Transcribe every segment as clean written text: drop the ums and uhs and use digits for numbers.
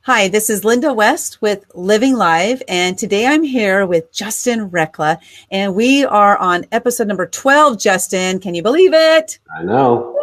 Hi, this is Linda West with Living Live, and today I'm here with Justin Recla, and we are on episode number 12, Justin. Can you believe it? I know.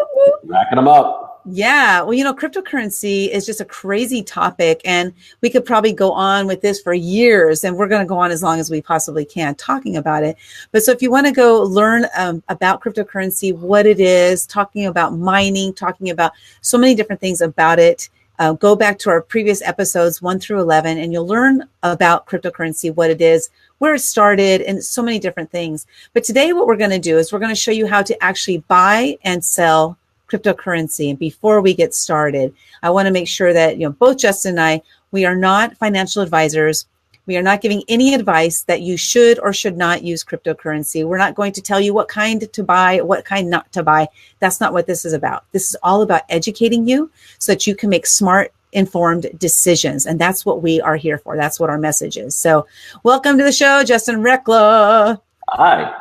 Racking them up. Yeah, well, cryptocurrency is just a crazy topic, and we could probably go on with this for years, and we're going to go on as long as we possibly can talking about it. But so if you want to go learn about cryptocurrency, what it is, talking about mining, talking about so many different things about it, go back to our previous episodes 1 through 11, and you'll learn about cryptocurrency, what it is, where it started, and so many different things. But today what we're going to do is we're going to show you how to actually buy and sell cryptocurrency. And before we get started, I want to make sure that, both Justin and I, we are not financial advisors. We are not giving any advice that you should or should not use cryptocurrency. We're not going to tell you what kind to buy, what kind not to buy. That's not what this is about. This is all about educating you so that you can make smart, informed decisions. And that's what we are here for. That's what our message is. So welcome to the show, Justin Recla. Hi.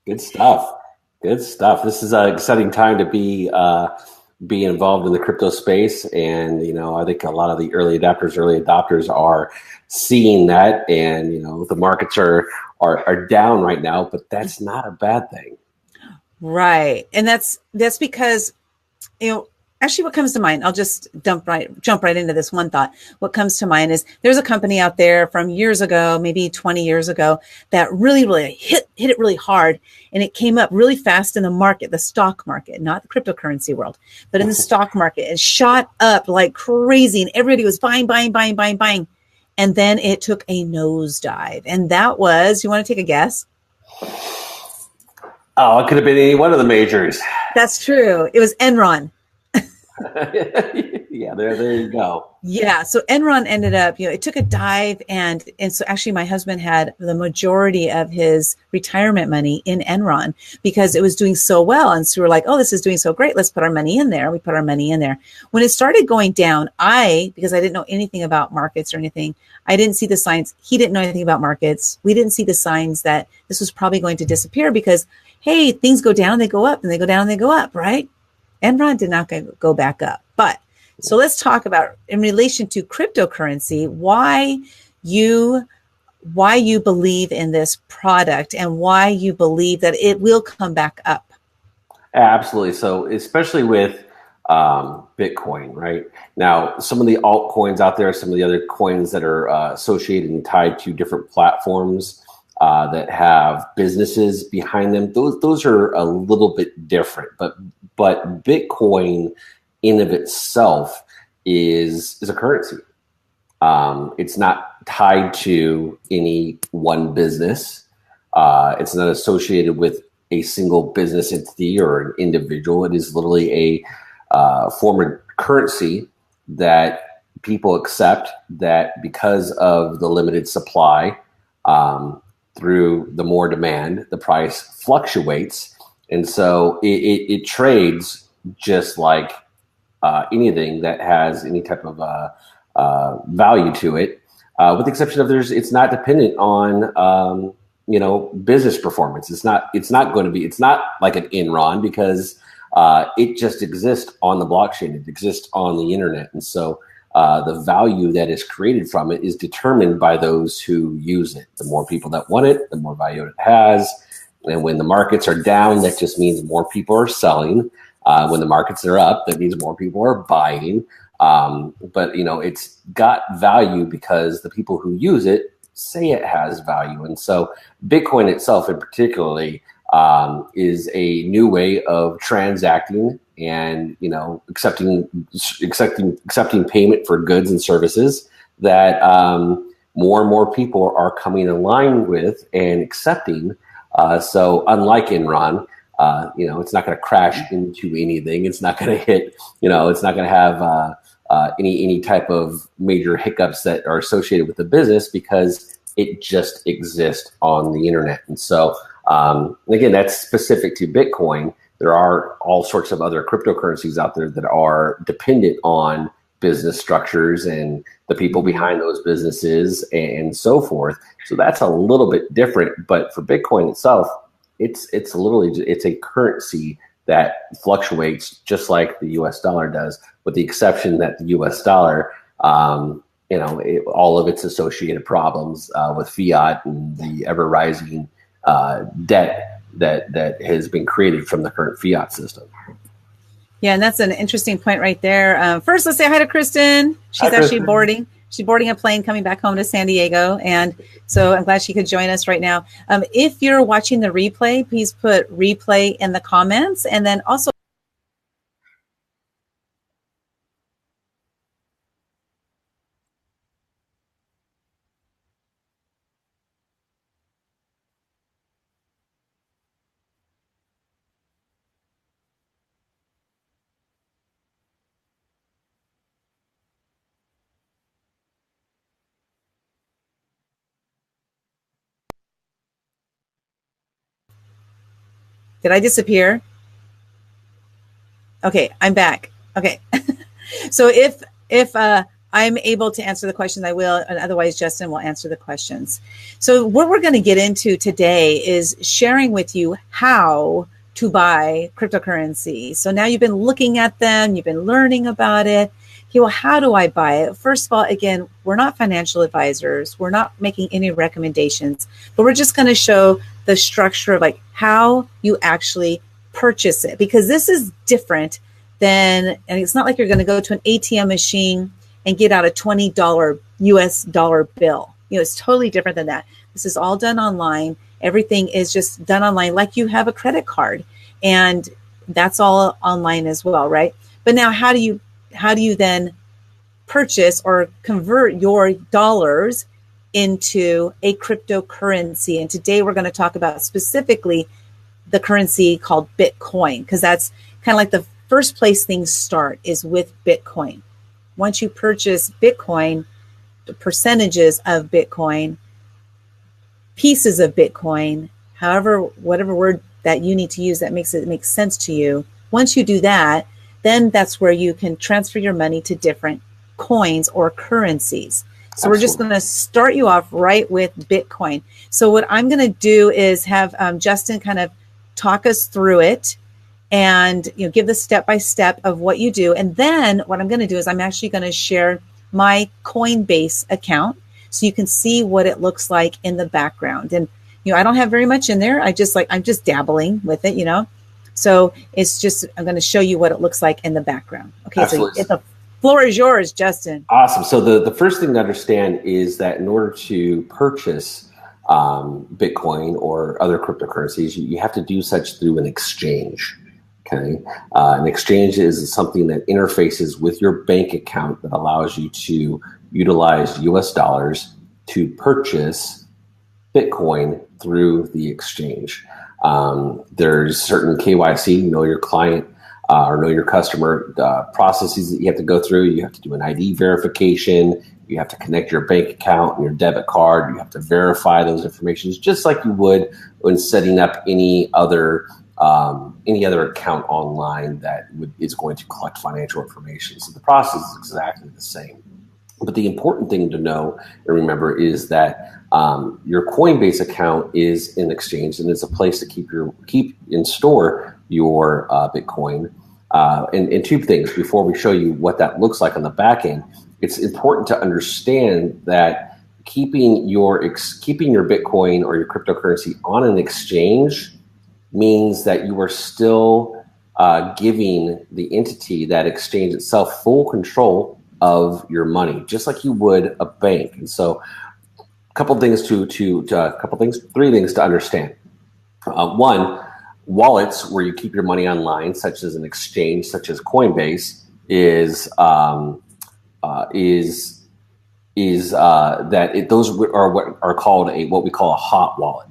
Good stuff. Good stuff. This is an exciting time to be involved in the crypto space. And, I think a lot of the early adopters are seeing that. And, the markets are down right now, but that's not a bad thing. Right. And that's because, actually, what comes to mind, I'll just jump right into this one thought. What comes to mind is there's a company out there from years ago, maybe 20 years ago, that really hit it really hard. And it came up really fast in the market, the stock market, not the cryptocurrency world, but in the stock market. It shot up like crazy and everybody was buying. And then it took a nosedive. And that was, you want to take a guess? Oh, it could have been any one of the majors. That's true. It was Enron. Yeah, there you go. Yeah. So Enron ended up, it took a dive and so actually my husband had the majority of his retirement money in Enron because it was doing so well. And so we're like, oh, this is doing so great. Let's put our money in there. We put our money in there. When it started going down, because I didn't know anything about markets or anything, I didn't see the signs. He didn't know anything about markets. We didn't see the signs that this was probably going to disappear because, hey, things go down, they go up, and they go down, and they go up, right? Enron did not go back up. But so let's talk about, in relation to cryptocurrency, why you believe in this product and why you believe that it will come back up. Absolutely. So especially with Bitcoin, right? Now, some of the altcoins out there, some of the other coins that are associated and tied to different platforms that have businesses behind them, those are a little bit different. But Bitcoin in of itself is a currency. It's not tied to any one business. It's not associated with a single business entity or an individual. It is literally a form of currency that people accept, that because of the limited supply, through the more demand, the price fluctuates. And so it trades just like anything that has any type of value to it, with the exception of it's not dependent on business performance. It's not like an Enron because it just exists on the blockchain. It exists on the internet, and so the value that is created from it is determined by those who use it. The more people that want it, the more value it has. And when the markets are down, that just means more people are selling. When the markets are up, that means more people are buying. But it's got value because the people who use it say it has value. And so Bitcoin itself in particularly is a new way of transacting and accepting payment for goods and services that more and more people are coming in line with and accepting. So unlike Enron, it's not going to crash into anything. It's not going to hit, it's not going to have any type of major hiccups that are associated with the business because it just exists on the internet. And so, again, that's specific to Bitcoin. There are all sorts of other cryptocurrencies out there that are dependent on business structures and the people behind those businesses and so forth. So that's a little bit different. But for Bitcoin itself, it's a currency that fluctuates just like the US dollar does, with the exception that the US dollar all of its associated problems with fiat and the ever rising debt that has been created from the current fiat system. Yeah, and that's an interesting point right there. First, let's say hi to Kristen. She's actually boarding. She's boarding a plane coming back home to San Diego. And so I'm glad she could join us right now. If you're watching the replay, please put replay in the comments. And then also, did I disappear? Okay, I'm back. Okay. So if I'm able to answer the questions, I will, and otherwise Justin will answer the questions. So what we're going to get into today is sharing with you how to buy cryptocurrency. So now you've been looking at them, you've been learning about it. Okay, well, how do I buy it? First of all, again, we're not financial advisors. We're not making any recommendations, but we're just going to show the structure of like how you actually purchase it, because this is different than, and it's not like you're going to go to an ATM machine and get out a $20 US dollar bill. It's totally different than that. This is all done online. Everything is just done online, like you have a credit card, and that's all online as well, right? But now how do you then purchase or convert your dollars into a cryptocurrency? And today we're going to talk about specifically the currency called Bitcoin, because that's kind of like the first place things start is with Bitcoin. Once you purchase Bitcoin, the percentages of Bitcoin, pieces of Bitcoin, however, whatever word that you need to use that makes it make sense to you. Once you do that, then that's where you can transfer your money to different coins or currencies. So Absolutely. We're just going to start you off right with Bitcoin. So what I'm going to do is have Justin kind of talk us through it and give the step-by-step of what you do. And then what I'm going to do is I'm actually going to share my Coinbase account so you can see what it looks like in the background. And I don't have very much in there. I'm just dabbling with it, So it's just, I'm going to show you what it looks like in the background. Okay, Absolutely. So the floor is yours, Justin. Awesome. So the first thing to understand is that in order to purchase Bitcoin or other cryptocurrencies, you have to do such through an exchange. Okay, an exchange is something that interfaces with your bank account that allows you to utilize US dollars to purchase Bitcoin through the exchange. There's certain KYC, know your client or know your customer processes that you have to go through. You have to do an ID verification. You have to connect your bank account and your debit card. You have to verify those informations just like you would when setting up any other account online that is going to collect financial information. So the process is exactly the same. But the important thing to know and remember is that your Coinbase account is an exchange, and it's a place to keep and store your Bitcoin. And two things before we show you what that looks like on the back end. It's important to understand that keeping your Bitcoin or your cryptocurrency on an exchange means that you are still giving the entity, that exchange itself, full control of your money, just like you would a bank. And so three things to understand. One, wallets where you keep your money online, such as an exchange, such as Coinbase, those are what are called what we call a hot wallet.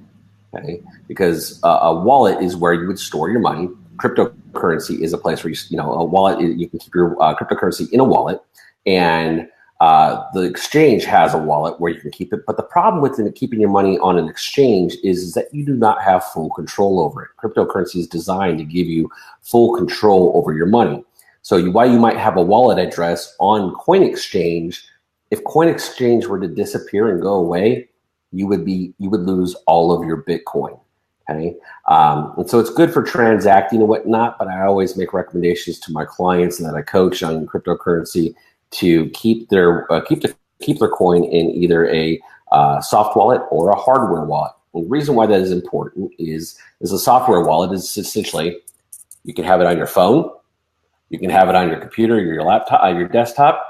Okay, because a wallet is where you would store your money. Cryptocurrency is a place where a wallet. You can keep your cryptocurrency in a wallet, and the exchange has a wallet where you can keep it. But the problem with keeping your money on an exchange is that you do not have full control over it. Cryptocurrency is designed to give you full control over your money. So while you might have a wallet address on CoinExchange, if CoinExchange were to disappear and go away, you would lose all of your Bitcoin. Okay, and so it's good for transacting and whatnot. But I always make recommendations to my clients and that I coach on cryptocurrency to keep the keep their coin in either a soft wallet or a hardware wallet. And the reason why that is important is a software wallet is essentially you can have it on your phone, you can have it on your computer, your laptop, your desktop,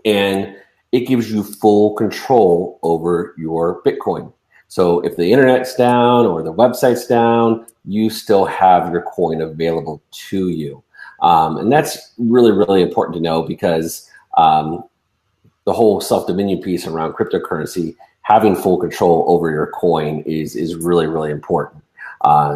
and it gives you full control over your Bitcoin. So if the internet's down or the website's down, you still have your coin available to you. And that's really, really important to know because the whole self-dominion piece around cryptocurrency, having full control over your coin is really, really important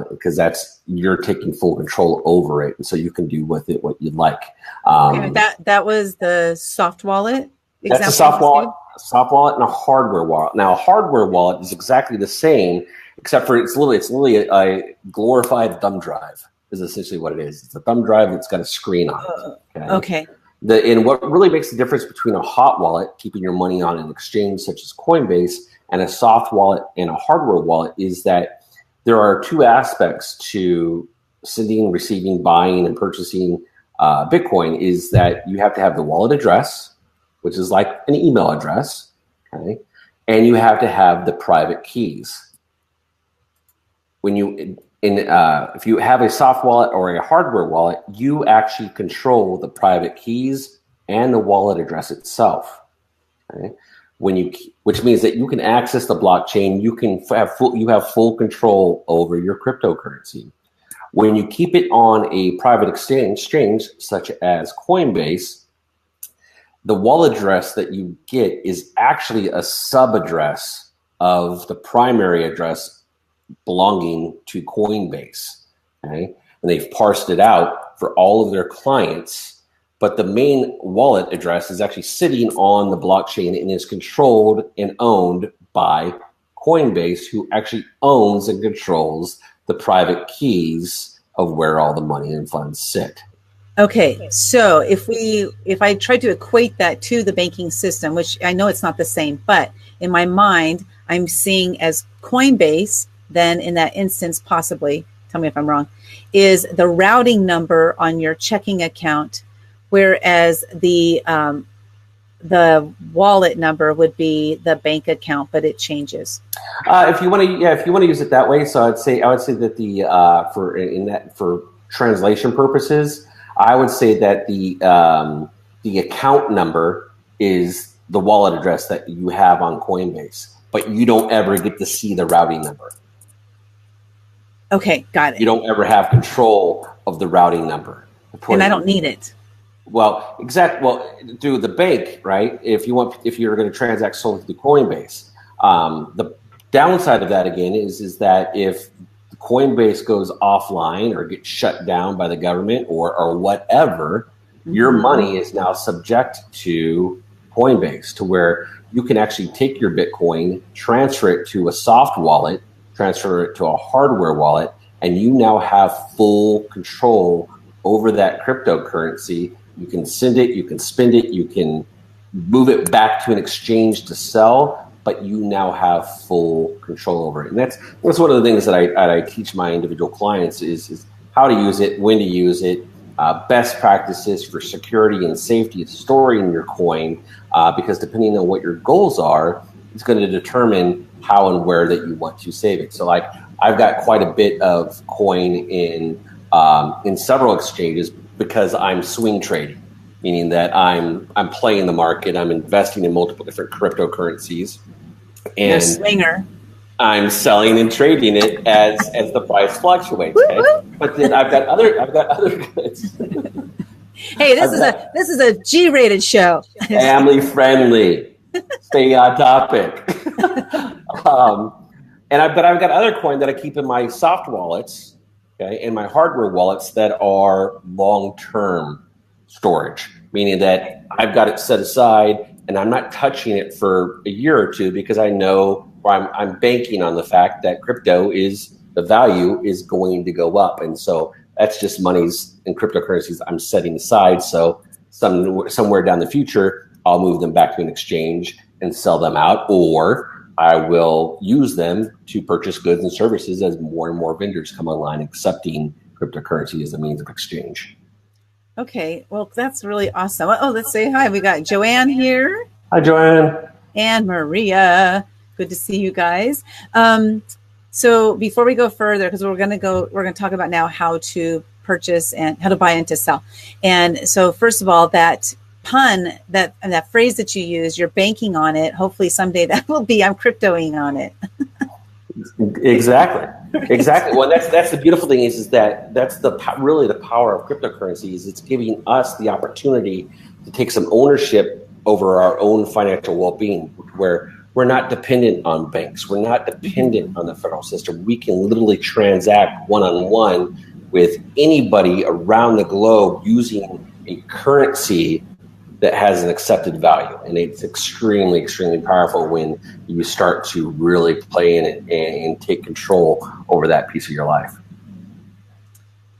because you're taking full control over it. And so you can do with it what you'd like. Okay, that was the soft wallet. That's a soft wallet and a hardware wallet. Now, a hardware wallet is exactly the same, except for it's literally a glorified thumb drive is essentially what it is. It's a thumb drive that's got a screen on it. Okay. And what really makes the difference between a hot wallet, keeping your money on an exchange such as Coinbase, and a soft wallet and a hardware wallet is that there are two aspects to sending, receiving, buying, and purchasing Bitcoin is that you have to have the wallet address, which is like an email address, okay? And you have to have the private keys. If you have a soft wallet or a hardware wallet, you actually control the private keys and the wallet address itself, okay? Which means that you can access the blockchain. You have full control over your cryptocurrency. When you keep it on a private exchange such as Coinbase, the wallet address that you get is actually a sub-address of the primary address belonging to Coinbase, okay? And they've parsed it out for all of their clients, but the main wallet address is actually sitting on the blockchain and is controlled and owned by Coinbase, who actually owns and controls the private keys of where all the money and funds sit. Okay, so if I try to equate that to the banking system, which I know it's not the same, but in my mind, I'm seeing as Coinbase, then in that instance, possibly, tell me if I'm wrong, is the routing number on your checking account, whereas the wallet number would be the bank account, but it changes. If you want to use it that way, so I would say that for translation purposes, I would say that the account number is the wallet address that you have on Coinbase, but you don't ever get to see the routing number. Okay, got it. You don't ever have control of the routing number. And I don't need it. Well, through the bank, right? If you're going to transact solely through Coinbase, the downside of that again is that if Coinbase goes offline or gets shut down by the government or whatever, your money is now subject to Coinbase, to where you can actually take your Bitcoin, transfer it to a soft wallet, transfer it to a hardware wallet, and you now have full control over that cryptocurrency. You can send it, you can spend it, you can move it back to an exchange to sell, but you now have full control over it. And that's one of the things that I teach my individual clients is how to use it, when to use it, best practices for security and safety of storing your coin, because depending on what your goals are, it's going to determine how and where that you want to save it. So like I've got quite a bit of coin in several exchanges because I'm swing trading, meaning that I'm playing the market, I'm investing in multiple different cryptocurrencies. And you're a swinger. I'm selling and trading it as the price fluctuates. Okay? But then I've got other goods. Hey, this is a G-rated show. Family friendly. Stay on topic. But I've got other coin that I keep in my soft wallets, okay, and my hardware wallets that are long-term storage, meaning that I've got it set aside and I'm not touching it for a year or two because I know, or I'm banking on the fact that the value is going to go up. And so that's just monies in cryptocurrencies I'm setting aside. So somewhere down the future, I'll move them back to an exchange and sell them out, or I will use them to purchase goods and services as more and more vendors come online accepting cryptocurrency as a means of exchange. Okay, well, that's really awesome. Oh, let's say hi. We got Joanne here. Hi, Joanne. And Maria. Good to see you guys. So before we go further, because we're going to talk about now how to purchase and how to buy and to sell. And so first of all, that pun, that phrase that you use, you're banking on it. Hopefully someday that will be, I'm cryptoing on it. Exactly. Exactly. Well, that's the beautiful thing is that that's really the power of cryptocurrency is it's giving us the opportunity to take some ownership over our own financial well-being, where we're not dependent on banks. We're not dependent on the federal system. We can literally transact one-on-one with anybody around the globe using a currency that has an accepted value. And it's extremely, extremely powerful when you start to really play in it and take control over that piece of your life.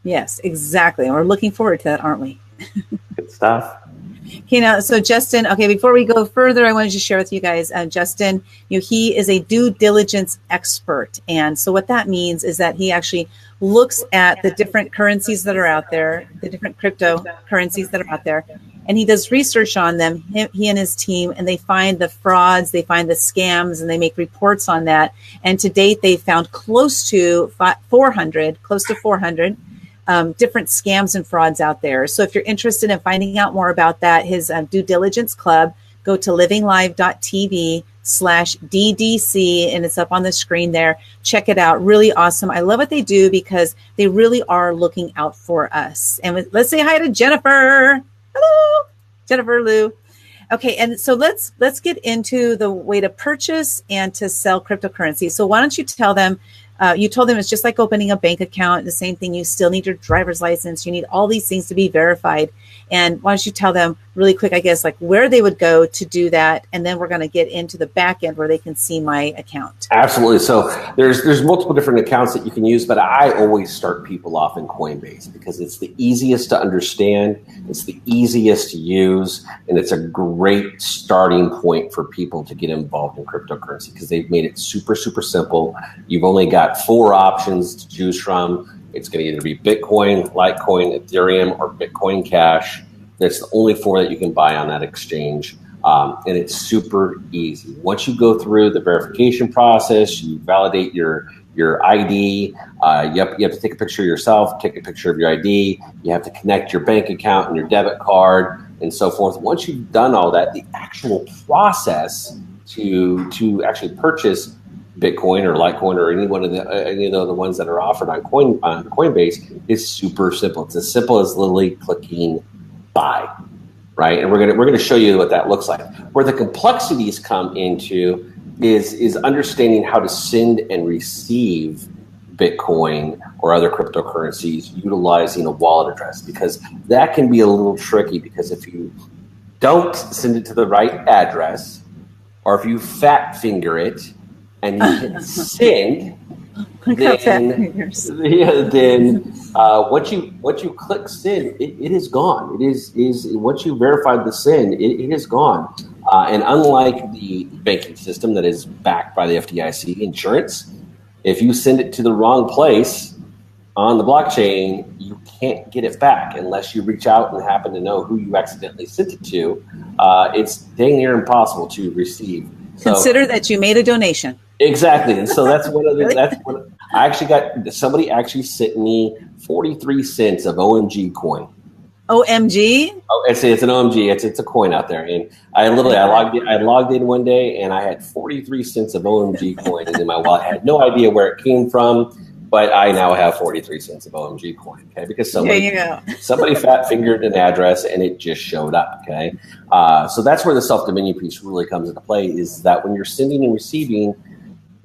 Yes, exactly. And we're looking forward to that, aren't we? Good stuff. Okay, now, so Justin, before we go further, I wanted to share with you guys, Justin, he is a due diligence expert. And so what that means is that he actually looks at the different currencies that are out there, the different cryptocurrencies that are out there, and he does research on them, he and his team, and they find the frauds, they find the scams, and they make reports on that. And to date, they found close to 400 different scams and frauds out there. So if you're interested in finding out more about that, his due diligence club, go to livinglive.tv/DDC, and it's up on the screen there. Check it out. Really awesome. I love what they do because they really are looking out for us. And let's say hi to Jennifer. Hello, Jennifer Lou. Okay, and so let's get into the way to purchase and to sell cryptocurrency. So why don't you tell them, you told them it's just like opening a bank account, the same thing. You still need your driver's license. You need all these things to be verified. And why don't you tell them really quick, I guess, like where they would go to do that. And then we're going to get into the back end where they can see my account. Absolutely. So there's multiple different accounts that you can use, but I always start people off in Coinbase because it's the easiest to understand. It's the easiest to use. And it's a great starting point for people to get involved in cryptocurrency because they've made it super, super simple. You've only got 4 options to choose from. It's going to either be Bitcoin, Litecoin, Ethereum, or Bitcoin Cash. That's the only 4 that you can buy on that exchange. And it's super easy. Once you go through the verification process, you validate your ID. You have to take a picture of yourself, take a picture of your ID. You have to connect your bank account and your debit card and so forth. Once you've done all that, the actual process to actually purchase Bitcoin or Litecoin or any of the ones that are offered on Coinbase is super simple. It's as simple as literally clicking buy, right? And we're gonna show you what that looks like. Where the complexities come into is understanding how to send and receive Bitcoin or other cryptocurrencies utilizing a wallet address, because that can be a little tricky because if you don't send it to the right address or if you fat finger it and you hit send, then once you click send, it is gone. It is once you verified the send, it is gone. And unlike the banking system that is backed by the FDIC insurance, if you send it to the wrong place on the blockchain, you can't get it back unless you reach out and happen to know who you accidentally sent it to. It's dang near impossible to receive. Consider that you made a donation. Exactly. And so that's one of the, Really? that's what I actually got. Somebody actually sent me 43 cents of OMG coin. OMG? Oh, it's an OMG. It's a coin out there. And I logged in one day and I had 43 cents of OMG coin in my wallet. I had no idea where it came from, but I now have 43 cents of OMG coin. Okay. Because somebody fat fingered an address and it just showed up. Okay. So that's where the self-dominion piece really comes into play, is that when you're sending and receiving,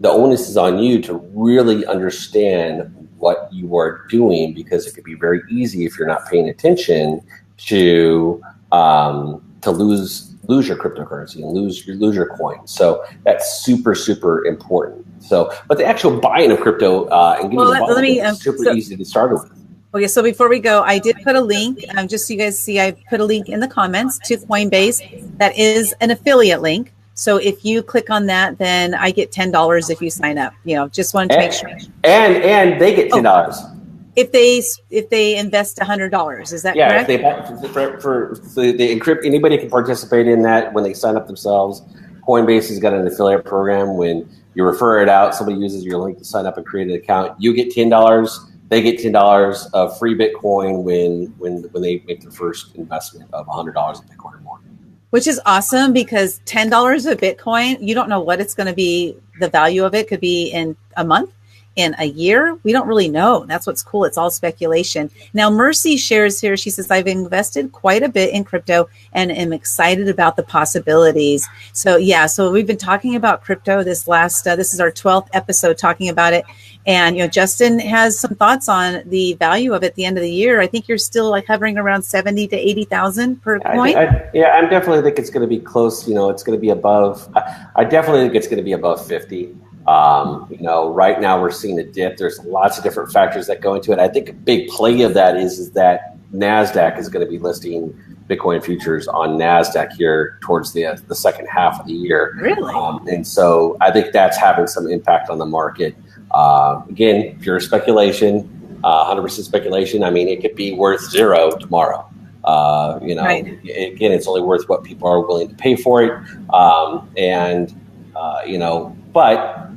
the onus is on you to really understand what you are doing, because it could be very easy if you're not paying attention to lose your cryptocurrency and lose your coin. So that's super, super important. So, but the actual buying of crypto and getting involved is super easy to start with. Okay, so before we go, I did put a link, just so you guys see, I put a link in the comments to Coinbase. That is an affiliate link. So if you click on that, then I get $10 if you sign up. Just wanted to make sure. And they get $10. if they invest $100, is that correct? They encrypt. Anybody can participate in that when they sign up themselves. Coinbase has got an affiliate program. When you refer it out, somebody uses your link to sign up and create an account. You get $10. They get $10 of free Bitcoin when they make their first investment of $100 in Bitcoin or more. Which is awesome, because $10 of Bitcoin, you don't know what it's going to be. The value of it could be in a month, in a year. We don't really know. That's what's cool. It's all speculation. Now, Mercy shares here. She says, I've invested quite a bit in crypto and am excited about the possibilities. So yeah, so we've been talking about crypto this is our 12th episode talking about it. And, Justin has some thoughts on the value of it at the end of the year. I think you're still like hovering around 70 to 80,000 per coin. I definitely think it's going to be close. It's going to be above. I definitely think it's going to be above 50. Right now we're seeing a dip. There's lots of different factors that go into it. I think a big play of that is that NASDAQ is going to be listing Bitcoin futures on NASDAQ here towards the second half of the year. Really? And so I think that's having some impact on the market. Again, pure speculation, 100% speculation. I mean, it could be worth zero tomorrow. Right. Again, it's only worth what people are willing to pay for it. But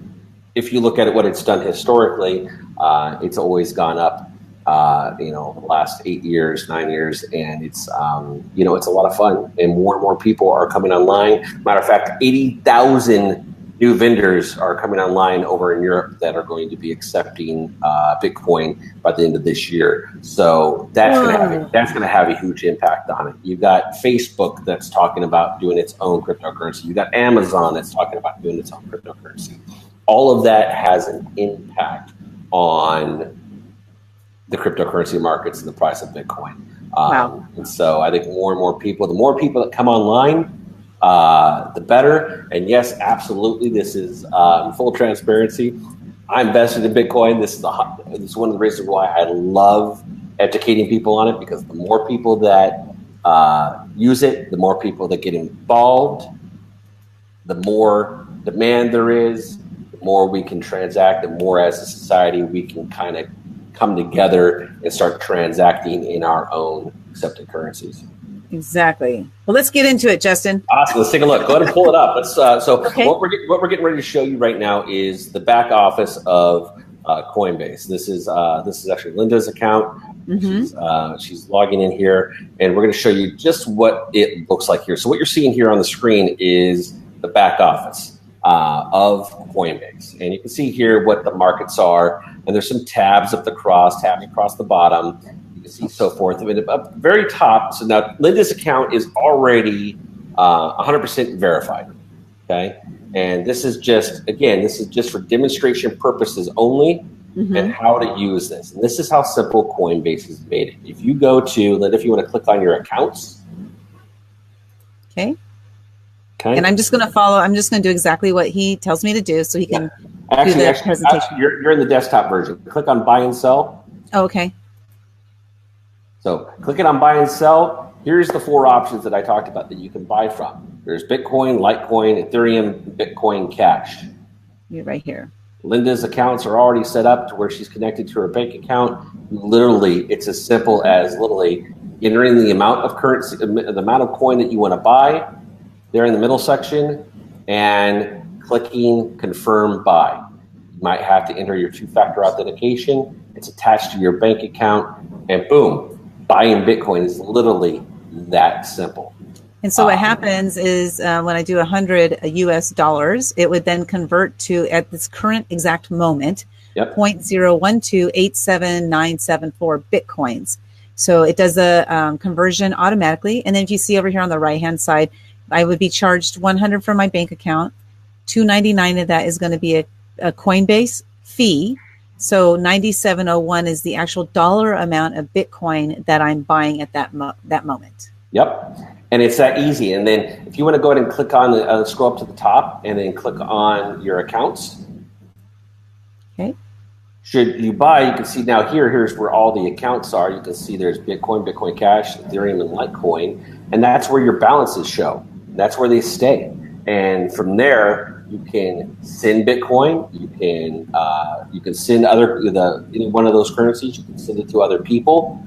if you look at what it's done historically, it's always gone up, the last 8 years, 9 years. And it's, it's a lot of fun, and more people are coming online. Matter of fact, 80,000 new vendors are coming online over in Europe that are going to be accepting Bitcoin by the end of this year. So that's going to have a huge impact on it. You've got Facebook that's talking about doing its own cryptocurrency. You've got Amazon that's talking about doing its own cryptocurrency. All of that has an impact on the cryptocurrency markets and the price of Bitcoin. Wow. And so I think the more people that come online, the better. And yes, absolutely, this is full transparency. I'm invested in Bitcoin. This is one of the reasons why I love educating people on it, because the more people that use it, the more people that get involved, the more demand there is, the more we can transact, the more as a society we can kind of come together and start transacting in our own accepted currencies. Exactly. Well, let's get into it, Justin. Awesome. Let's take a look. Go ahead and pull it up. Okay. What we're getting ready to show you right now is the back office of Coinbase. This is actually Linda's account. Mm-hmm. She's logging in here, and we're going to show you just what it looks like here. So what you're seeing here on the screen is the back office of Coinbase, and you can see here what the markets are. And there's some tabs across the bottom. You can see so forth. I mean, up very top. So now Linda's account is already 100% verified. Okay, and this is just for demonstration purposes only, mm-hmm. and how to use this. And this is how simple Coinbase has made it. If you go to Linda, if you want to click on your accounts. Okay. And I'm just going to follow. I'm just going to do exactly what he tells me to do, so he can do the presentation. You're in the desktop version. Click on buy and sell. Oh, okay. So clicking on buy and sell, here's the 4 options that I talked about that you can buy from. There's Bitcoin, Litecoin, Ethereum, Bitcoin Cash. You're right here. Linda's accounts are already set up to where she's connected to her bank account. Literally, it's as simple as entering the amount of currency, the amount of coin that you want to buy there in the middle section, and clicking confirm buy. You might have to enter your 2-factor authentication. It's attached to your bank account, and boom. Buying Bitcoin is literally that simple. And so what happens is when I do 100 US dollars, it would then convert to, at this current exact moment, 0.01287,974 Bitcoins. So it does a conversion automatically. And then if you see over here on the right-hand side, I would be charged 100 from my bank account. $2.99 of that is going to be a Coinbase fee. So 97.01 is the actual dollar amount of Bitcoin that I'm buying at that moment. Yep. And it's that easy. And then if you want to go ahead and click on scroll up to the top and then click on your accounts. Okay. Should you buy, you can see now here's where all the accounts are. You can see there's Bitcoin, Bitcoin Cash, Ethereum, and Litecoin. And that's where your balances show. That's where they stay. And from there, You can send Bitcoin. You can send any one of those currencies. You can send it to other people.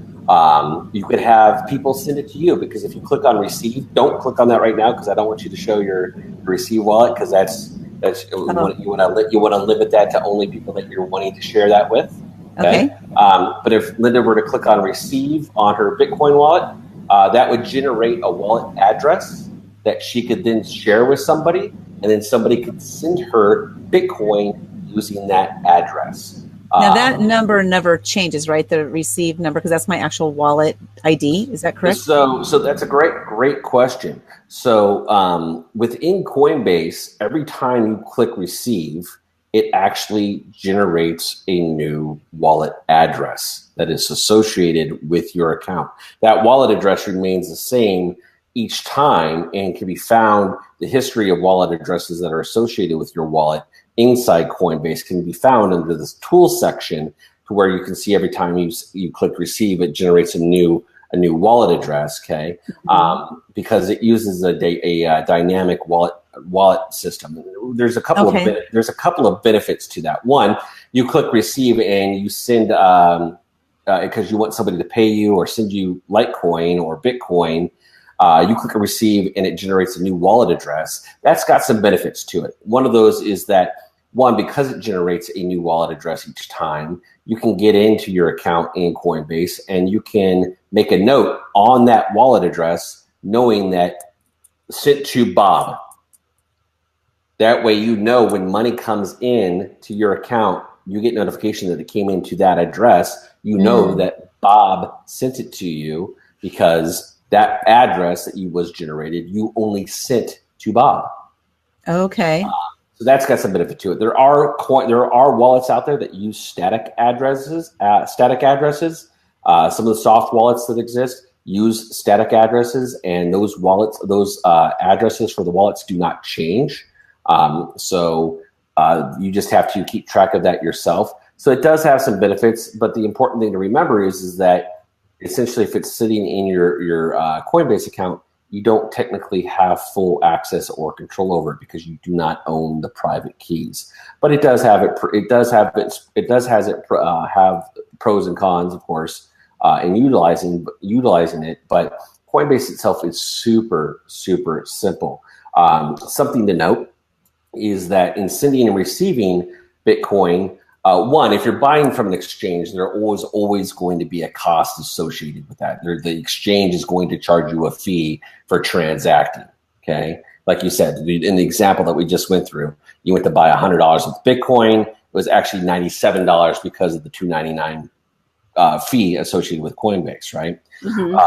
You could have people send it to you, because if you click on receive, don't click on that right now, because I don't want you to show your receive wallet, because you want to limit that to only people that you're wanting to share that with. Okay. But if Linda were to click on receive on her Bitcoin wallet, that would generate a wallet address that she could then share with somebody, and then somebody could send her Bitcoin using that address. Now that number never changes, right? The receive number, because that's my actual wallet ID. Is that correct? So that's a great question. So within Coinbase, every time you click receive, it actually generates a new wallet address that is associated with your account. That wallet address remains the same each time and can be found. The history of wallet addresses that are associated with your wallet inside Coinbase can be found under this tools section, to where you can see every time you click receive, it generates a new wallet address. Okay, because it uses a dynamic wallet system. There's a couple of benefits to that. One, you click receive and you send because you want somebody to pay you or send you Litecoin or Bitcoin. You click receive and it generates a new wallet address. That's got some benefits to it. One of those is that, one, because it generates a new wallet address each time, you can get into your account in Coinbase and you can make a note on that wallet address, knowing that sent to Bob. That way, you know, when money comes in to your account, you get notification that it came into that address. You know that Bob sent it to you, because that address that was generated, you only sent to Bob. Okay. So that's got some benefit to it. There are wallets out there that use static addresses. Some of the soft wallets that exist use static addresses, and those addresses for the wallets do not change. So you just have to keep track of that yourself. So it does have some benefits, but the important thing to remember is that essentially, if it's sitting in your Coinbase account, you don't technically have full access or control over it, because you do not own the private keys. But it does have pros and cons, of course, in utilizing it. But Coinbase itself is super, super simple. Something to note is that in sending and receiving Bitcoin, one, if you're buying from an exchange, there are always going to be a cost associated with that. The exchange is going to charge you a fee for transacting. Okay, like you said, in the example that we just went through, you went to buy $100 with Bitcoin. It was actually $97 because of the $2.99 fee associated with Coinbase, right? Mm-hmm.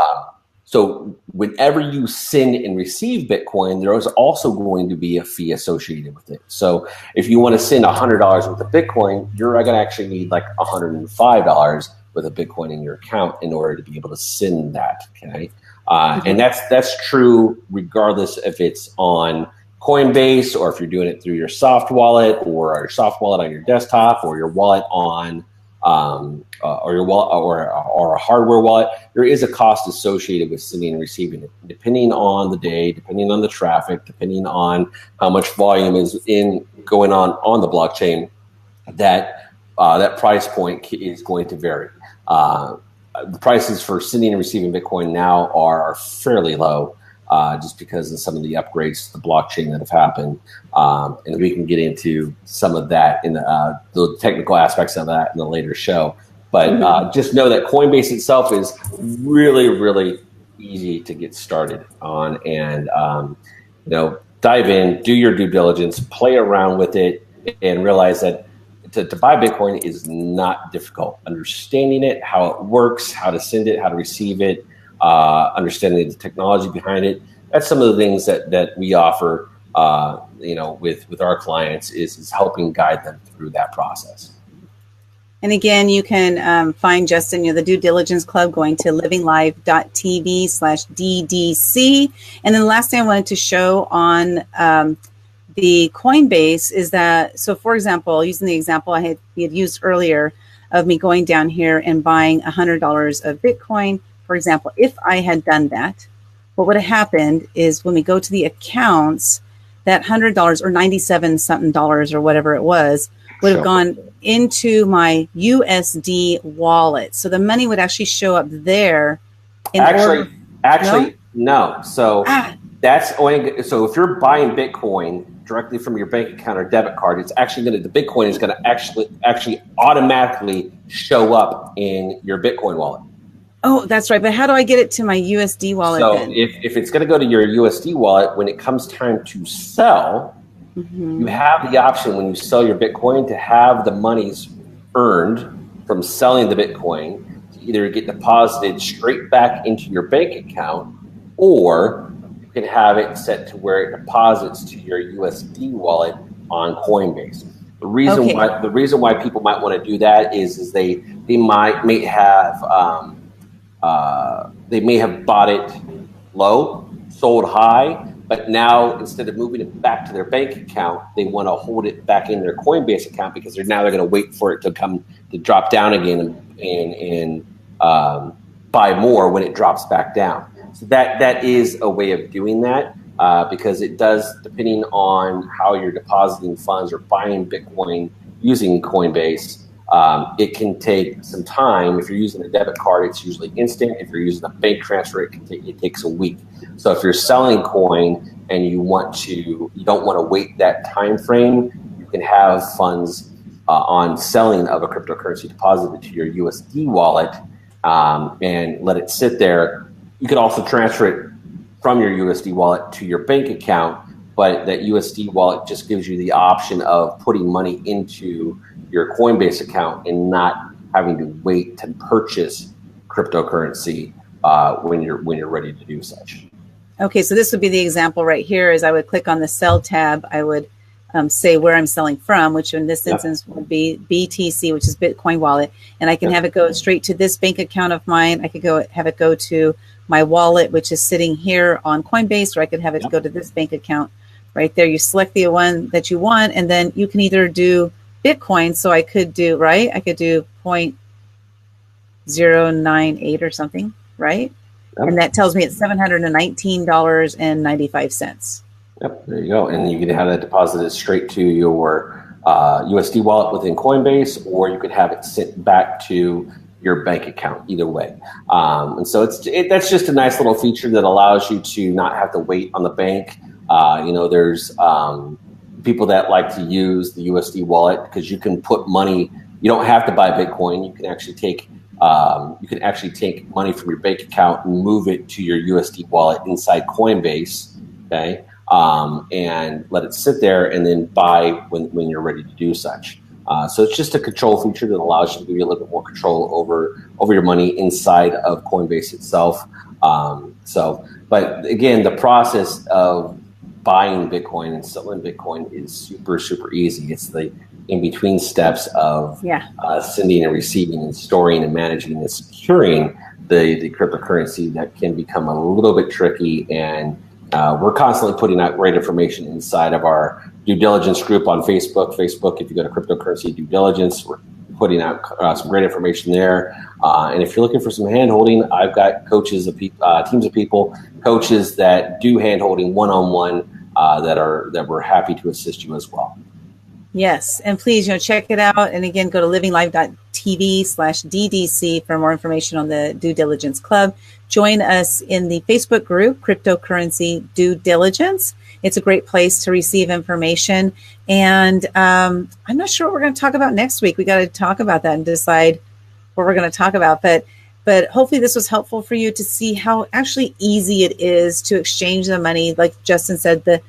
So whenever you send and receive Bitcoin, there is also going to be a fee associated with it. So if you want to send $100 worth of Bitcoin, you're going to actually need like $105 worth of Bitcoin in your account in order to be able to send that. Okay, and that's true regardless if it's on Coinbase, or if you're doing it through your soft wallet, or your soft wallet on your desktop, or your wallet on or your wallet or a hardware wallet. There is a cost associated with sending and receiving it, depending on the day, depending on the traffic, depending on how much volume is going on the blockchain. That price point is going to vary. The prices for sending and receiving Bitcoin now are fairly low, just because of some of the upgrades to the blockchain that have happened. And we can get into some of that in the technical aspects of that in a later show. But just know that Coinbase itself is really, really easy to get started on. And, dive in, do your due diligence, play around with it, and realize that to buy Bitcoin is not difficult. Understanding it, how it works, how to send it, how to receive it, understanding the technology behind it. That's some of the things that we offer, with our clients is helping guide them through that process. And again, you can find Justin, the Due Diligence Club, going to livinglive.tv/DDC. And then the last thing I wanted to show on the Coinbase is that, so for example, using the example I had used earlier of me going down here and buying $100 of Bitcoin, for example, if I had done that, what would have happened is when we go to the accounts, that $100 or 97 something dollars or whatever it was would have gone into my USD wallet. So the money would actually show up there. Actually, no. So that's only, so if you're buying Bitcoin directly from your bank account or debit card, it's actually going to, the Bitcoin is going to actually automatically show up in your Bitcoin wallet. Oh, that's right. But how do I get it to my USD wallet then? If it's going to go to your USD wallet, when it comes time to sell, you have the option when you sell your Bitcoin to have the monies earned from selling the Bitcoin to either get deposited straight back into your bank account, or you can have it set to where it deposits to your USD wallet on Coinbase. The reason why people might want to do that is they may have bought it low, sold high, but now instead of moving it back to their bank account, they want to hold it back in their Coinbase account because they're going to wait for it to drop down again and buy more when it drops back down. So that is a way of doing that because it does, depending on how you're depositing funds or buying Bitcoin using Coinbase, it can take some time. If you're using a debit card, it's usually instant. If you're using a bank transfer, it takes a week. So if you're selling coin and you don't want to wait that time frame, you can have funds on selling of a cryptocurrency deposited to your USD wallet and let it sit there. You could also transfer it from your USD wallet to your bank account, but that USD wallet just gives you the option of putting money into your Coinbase account and not having to wait to purchase cryptocurrency when you're ready to do such. Okay, so this would be the example right here. Is I would click on the sell tab. I would say where I'm selling from, which in this instance would be BTC, which is Bitcoin wallet, and I can have it go straight to this bank account of mine. I could have it go to my wallet, which is sitting here on Coinbase, or I could have it go to this bank account right there. You select the one that you want, and then you can either do Bitcoin. So I could do 0.098 or something, right? Yep. And that tells me it's $719.95. Yep, there you go. And you can have that deposited straight to your USD wallet within Coinbase, or you could have it sent back to your bank account, either way. And so that's just a nice little feature that allows you to not have to wait on the bank. There's people that like to use the USD wallet because you can put money. You don't have to buy Bitcoin. You can actually take money from your bank account and move it to your USD wallet inside Coinbase. Okay. And let it sit there and then buy when you're ready to do such. So it's just a control feature that allows you to give you a little bit more control over your money inside of Coinbase itself. But again, the process of buying Bitcoin and selling Bitcoin is super, super easy. It's the in-between steps of sending and receiving and storing and managing and securing the cryptocurrency that can become a little bit tricky. And we're constantly putting out great information inside of our due diligence group on Facebook. If you go to cryptocurrency due diligence, we're putting out some great information there. And if you're looking for some hand-holding, I've got teams of people, coaches that do hand-holding one-on-one that we're happy to assist you as well. Yes. And please, check it out. And again, go to livinglive.tv/DDC for more information on the Due Diligence Club. Join us in the Facebook group, Cryptocurrency Due Diligence. It's a great place to receive information. And I'm not sure what we're going to talk about next week. We got to talk about that and decide what we're going to talk about. But hopefully this was helpful for you to see how actually easy it is to exchange the money. Like Justin said, the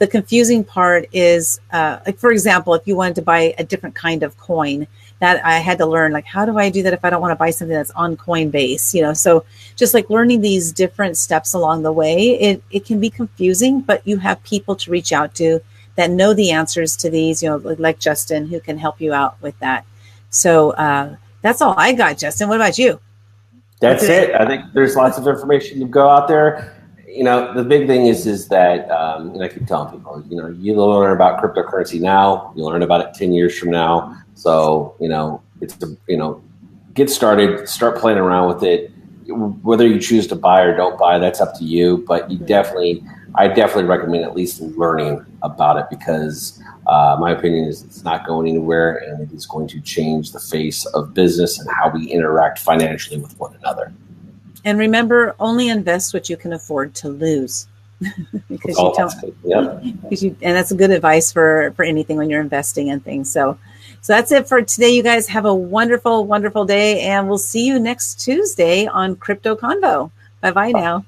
confusing part is, like, for example, if you wanted to buy a different kind of coin, that I had to learn, like, how do I do that if I don't want to buy something that's on Coinbase? So just like learning these different steps along the way, it can be confusing, but you have people to reach out to that know the answers to these, like Justin, who can help you out with that. So that's all I got, Justin. What about you? That's it. I think there's lots of information to go out there. The big thing is that, and I keep telling people, you learn about cryptocurrency now, you learn about it 10 years from now. So, get started, start playing around with it. Whether you choose to buy or don't buy, that's up to you. But you definitely I definitely recommend at least learning about it, because my opinion is it's not going anywhere, and it is going to change the face of business and how we interact financially with one another. And remember, only invest what you can afford to lose. Because you don't. Yep. And that's a good advice for anything when you're investing in things. So that's it for today. You guys have a wonderful, wonderful day, and we'll see you next Tuesday on Crypto Convo. Bye-bye now.